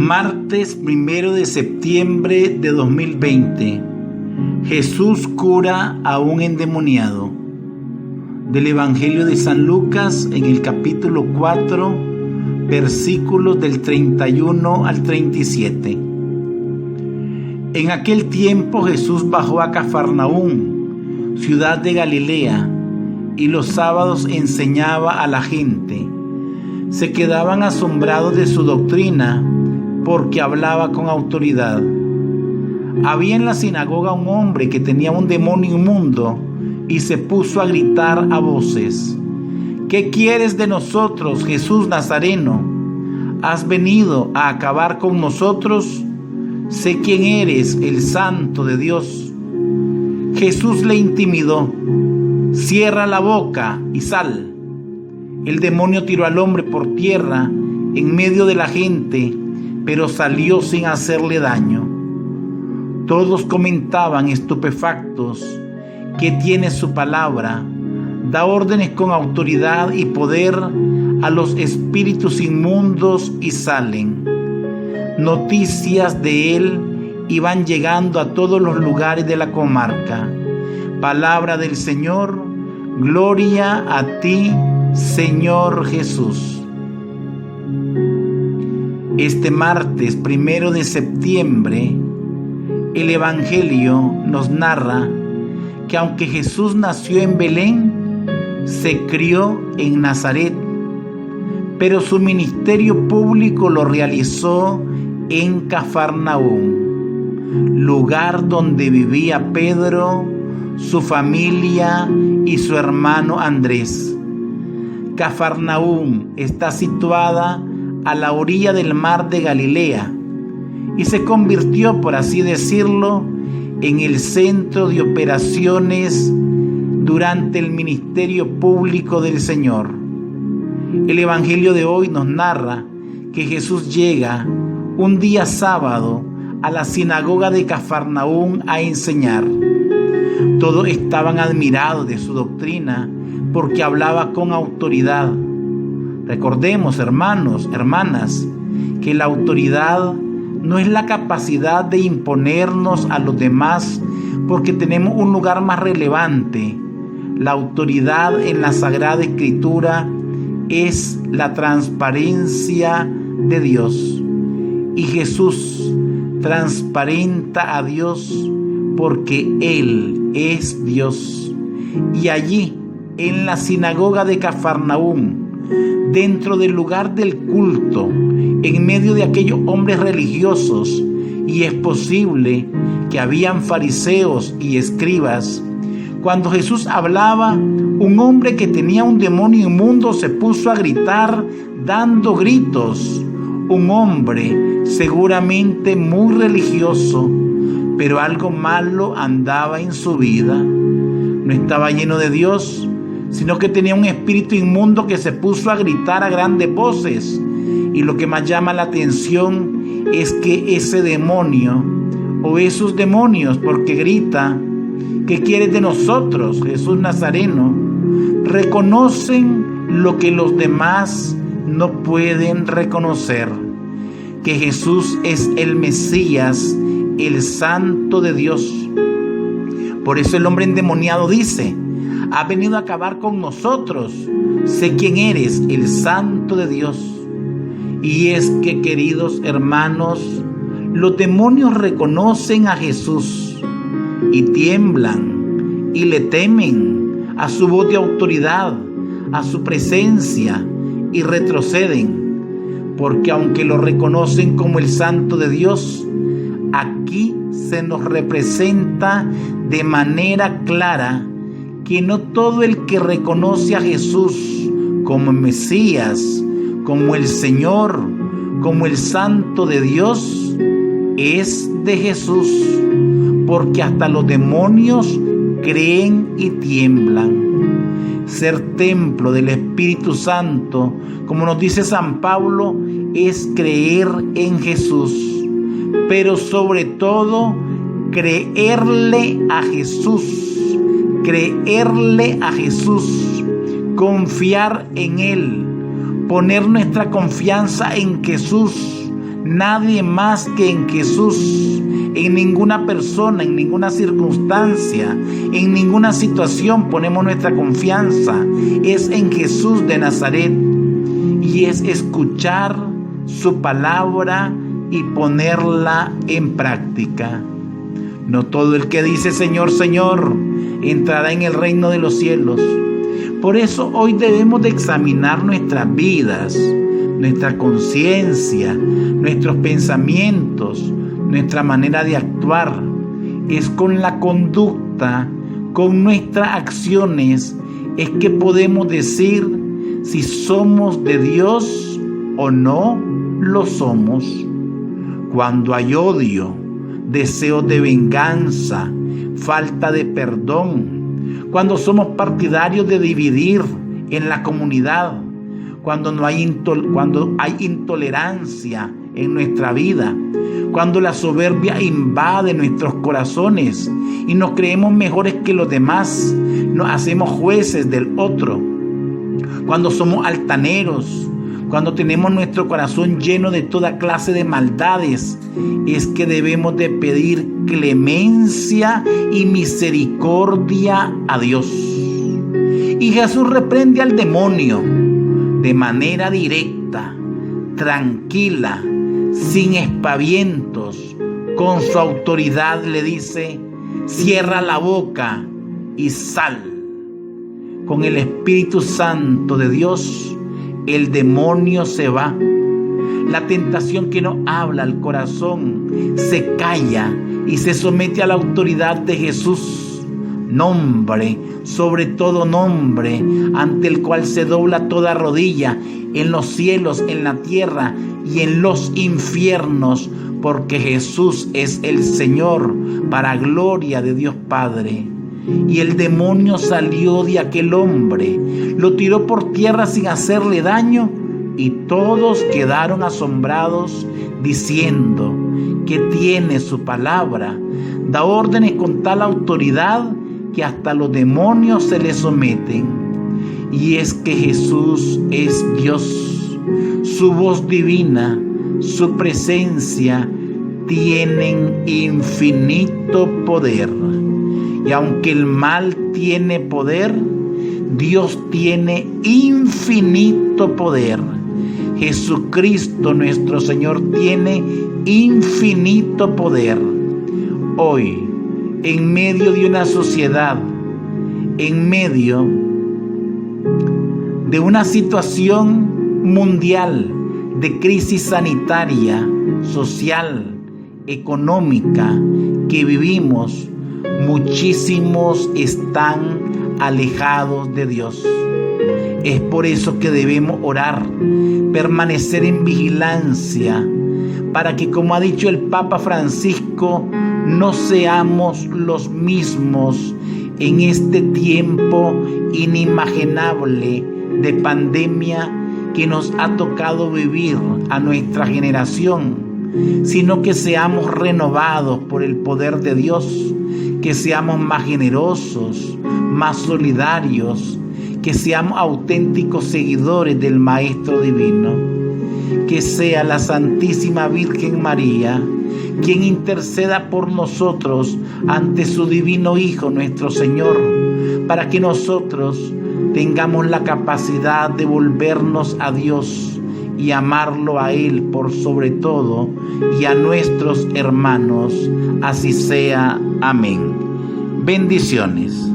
Martes 1 de septiembre de 2020. Jesús cura a un endemoniado. Del Evangelio de San Lucas, en el capítulo 4, versículos del 31 al 37. En aquel tiempo Jesús bajó a Cafarnaúm, ciudad de Galilea, y los sábados enseñaba a la gente. Se quedaban asombrados de su doctrina, porque hablaba con autoridad. Había en la sinagoga un hombre que tenía un demonio inmundo y se puso a gritar a voces: ¿Qué quieres de nosotros, Jesús Nazareno? ¿Has venido a acabar con nosotros? Sé quién eres, el Santo de Dios. Jesús le intimidó: cierra la boca y sal. El demonio tiró al hombre por tierra en medio de la gente, pero salió sin hacerle daño. Todos comentaban estupefactos: ¿qué tiene su palabra? Da órdenes con autoridad y poder a los espíritus inmundos y salen. Noticias de él iban llegando a todos los lugares de la comarca. Palabra del Señor, gloria a ti, Señor Jesús. Este martes 1 de septiembre, el Evangelio nos narra que aunque Jesús nació en Belén, se crió en Nazaret, pero su ministerio público lo realizó en Cafarnaúm, lugar donde vivía Pedro, su familia y su hermano Andrés. Cafarnaúm está situada a la orilla del mar de Galilea y se convirtió, por así decirlo, en el centro de operaciones durante el ministerio público del Señor. El Evangelio de hoy nos narra que Jesús llega un día sábado a la sinagoga de Cafarnaúm a enseñar. Todos estaban admirados de su doctrina porque hablaba con autoridad. Recordemos, hermanos, hermanas, que la autoridad no es la capacidad de imponernos a los demás porque tenemos un lugar más relevante. La autoridad en la Sagrada Escritura es la transparencia de Dios. Y Jesús transparenta a Dios porque Él es Dios. Y allí, en la sinagoga de Cafarnaúm, dentro del lugar del culto, en medio de aquellos hombres religiosos, y es posible que habían fariseos y escribas, cuando Jesús hablaba, un hombre que tenía un demonio inmundo se puso a gritar dando gritos. Un hombre seguramente muy religioso, pero algo malo andaba en su vida. No estaba lleno de Dios, sino que tenía un espíritu inmundo que se puso a gritar a grandes voces. Y lo que más llama la atención es que ese demonio, o esos demonios, porque grita: ¿qué quieres de nosotros, Jesús Nazareno?, reconocen lo que los demás no pueden reconocer: que Jesús es el Mesías, el Santo de Dios. Por eso el hombre endemoniado dice: ha venido a acabar con nosotros. Sé quién eres, el Santo de Dios. Y es que, queridos hermanos, los demonios reconocen a Jesús y tiemblan y le temen a su voz de autoridad, a su presencia, y retroceden, porque aunque lo reconocen como el Santo de Dios, aquí se nos representa de manera clara que no todo el que reconoce a Jesús como Mesías, como el Señor, como el Santo de Dios, es de Jesús, porque hasta los demonios creen y tiemblan. Ser templo del Espíritu Santo, como nos dice San Pablo, es creer en Jesús, pero sobre todo creerle a Jesús, confiar en Él, poner nuestra confianza en Jesús, Nadie más que en Jesús. En ninguna persona, en ninguna circunstancia, en ninguna situación ponemos nuestra confianza. Es en Jesús de Nazaret. Y es escuchar su palabra y ponerla en práctica. No todo el que dice Señor, Señor, entrará en el reino de los cielos. Por eso hoy debemos de examinar nuestras vidas, nuestra conciencia, nuestros pensamientos, nuestra manera de actuar. Es con la conducta, con nuestras acciones, es que podemos decir si somos de Dios o no lo somos. Cuando hay odio, deseo de venganza, falta de perdón, cuando somos partidarios de dividir en la comunidad, cuando hay intolerancia en nuestra vida, cuando la soberbia invade nuestros corazones y nos creemos mejores que los demás, nos hacemos jueces del otro, cuando somos altaneros, cuando tenemos nuestro corazón lleno de toda clase de maldades, es que debemos de pedir clemencia y misericordia a Dios. Y Jesús reprende al demonio de manera directa, tranquila, sin espavientos. Con su autoridad le dice: cierra la boca y sal. Con el Espíritu Santo de Dios, el demonio se va. La tentación que nos habla al corazón se calla y se somete a la autoridad de Jesús. Nombre, sobre todo nombre, ante el cual se dobla toda rodilla en los cielos, en la tierra y en los infiernos, porque Jesús es el Señor, para gloria de Dios Padre. Y el demonio salió de aquel hombre, lo tiró por tierra sin hacerle daño, y todos quedaron asombrados, diciendo que tiene su palabra, da órdenes con tal autoridad que hasta los demonios se le someten. Y es que Jesús es Dios, su voz divina, su presencia tienen infinito poder. Y aunque el mal tiene poder, Dios tiene infinito poder. Jesucristo nuestro Señor tiene infinito poder. Hoy, en medio de una sociedad, en medio de una situación mundial de crisis sanitaria, social, económica que vivimos, muchísimos están alejados de Dios. Es por eso que debemos orar, permanecer en vigilancia, para que, como ha dicho el Papa Francisco, no seamos los mismos en este tiempo inimaginable de pandemia que nos ha tocado vivir a nuestra generación, sino que seamos renovados por el poder de Dios, que seamos más generosos, más solidarios, que seamos auténticos seguidores del Maestro Divino. Que sea la Santísima Virgen María quien interceda por nosotros ante su divino Hijo, nuestro Señor, para que nosotros tengamos la capacidad de volvernos a Dios y amarlo a Él por sobre todo, y a nuestros hermanos. Así sea. Amén. Bendiciones.